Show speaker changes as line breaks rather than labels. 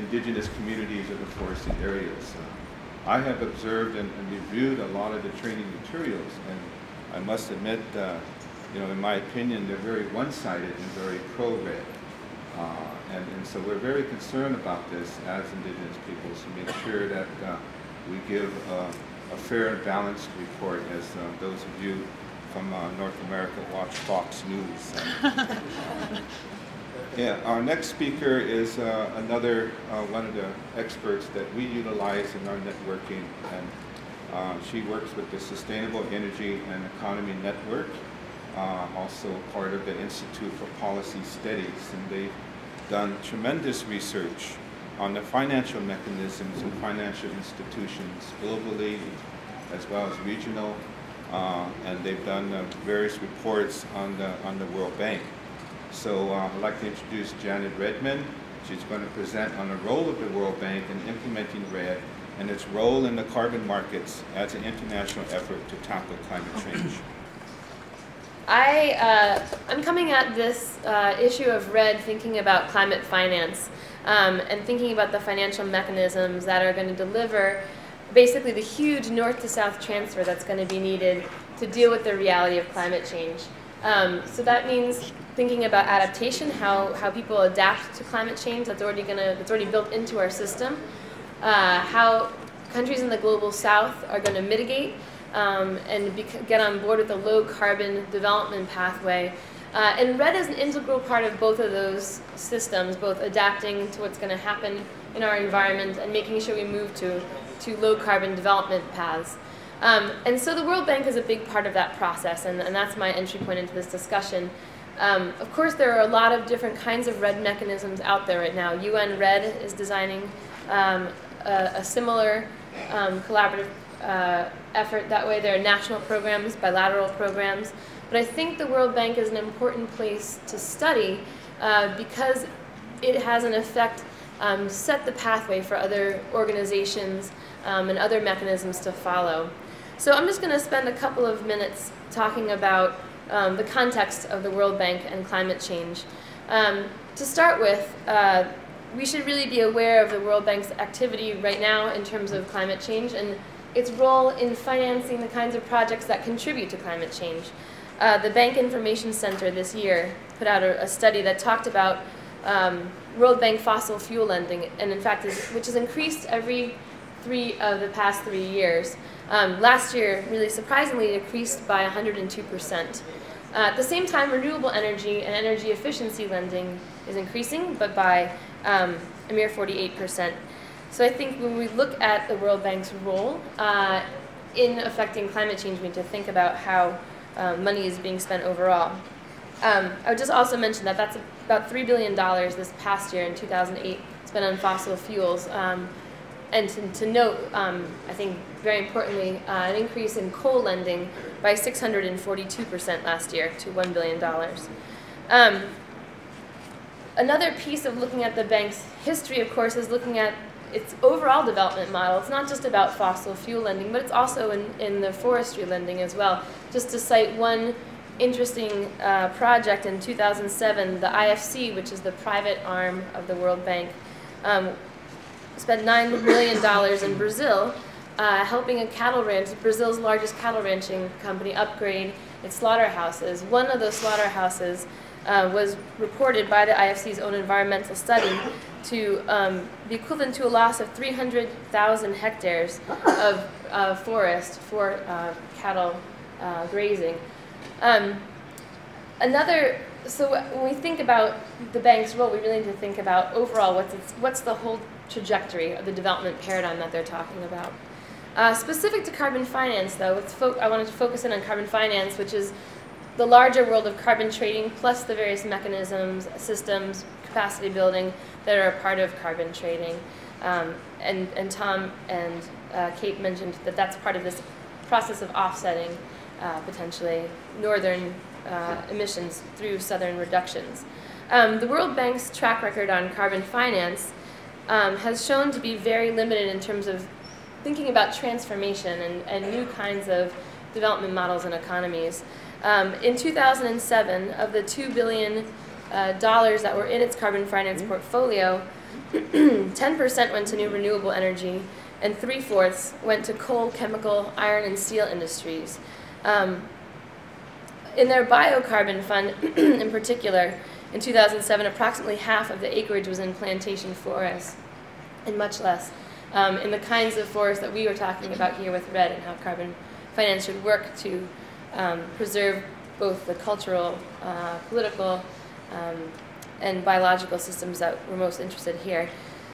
indigenous communities of the forested areas. I have observed and reviewed a lot of the training materials, and I must admit, in my opinion, they're very one-sided and very pro-red. And so we're very concerned about this as indigenous peoples to make sure that we give a fair and balanced report, as those of you from North America watch Fox News. Yeah, our next speaker is another one of the experts that we utilize in our networking, and she works with the Sustainable Energy and Economy Network, also part of the Institute for Policy Studies, and they've done tremendous research on the financial mechanisms and financial institutions globally as well as regional, and they've done various reports on the World Bank. So I'd like to introduce Janet Redman. She's going to present on the role of the World Bank in implementing REDD and its role in the carbon markets as an international effort to tackle climate change.
I'm coming at this issue of REDD thinking about climate finance and thinking about the financial mechanisms that are going to deliver basically the huge north to south transfer that's going to be needed to deal with the reality of climate change. So that means thinking about adaptation, how people adapt to climate change. That's already built into our system. How countries in the global south are going to mitigate and get on board with a low carbon development pathway. And REDD is an integral part of both of those systems, both adapting to what's going to happen in our environment and making sure we move to low carbon development paths. And so the World Bank is a big part of that process, and that's my entry point into this discussion. Of course, there are a lot of different kinds of REDD mechanisms out there right now. UN REDD is designing a similar collaborative effort that way. There are national programs, bilateral programs, but I think the World Bank is an important place to study because it has an effect set the pathway for other organizations and other mechanisms to follow. So I'm just going to spend a couple of minutes talking about the context of the World Bank and climate change. To start with, we should really be aware of the World Bank's activity right now in terms of climate change and its role in financing the kinds of projects that contribute to climate change. The Bank Information Center this year put out a study that talked about World Bank fossil fuel lending, and in fact, which has increased every the past 3 years. Last year, really surprisingly, it increased by 102%. At the same time, renewable energy and energy efficiency lending is increasing, but by a mere 48%. So I think when we look at the World Bank's role in affecting climate change, we need to think about how money is being spent overall. I would just also mention that that's about $3 billion this past year in 2008 spent on fossil fuels. And to note, I think very importantly, an increase in coal lending by 642% last year to $1 billion. Another piece of looking at the bank's history, of course, is looking at its overall development model. It's not just about fossil fuel lending, but it's also in the forestry lending as well. Just to cite one interesting project in 2007, the IFC, which is the private arm of the World Bank, spent $9 million in Brazil helping a cattle ranch, Brazil's largest cattle ranching company, upgrade its slaughterhouses. One of those slaughterhouses was reported by the IFC's own environmental study to be equivalent to a loss of 300,000 hectares of forest for cattle grazing. So when we think about the bank's role, we really need to think about overall what's the whole trajectory of the development paradigm that they're talking about. Specific to carbon finance, though, I wanted to focus in on carbon finance, which is the larger world of carbon trading, plus the various mechanisms, systems, capacity building that are a part of carbon trading. And Tom and Kate mentioned that that's part of this process of offsetting potentially northern emissions through southern reductions. The World Bank's track record on carbon finance has shown to be very limited in terms of thinking about transformation and new kinds of development models and economies. In 2007, of the $2 billion that were in its carbon finance portfolio, 10% went to new renewable energy, and 3/4 went to coal, chemical, iron, and steel industries. In their biocarbon fund in particular, in 2007, approximately half of the acreage was in plantation forests, and much less in the kinds of forests that we were talking about here with REDD and how carbon finance should work to preserve both the cultural, political, and biological systems that we're most interested here.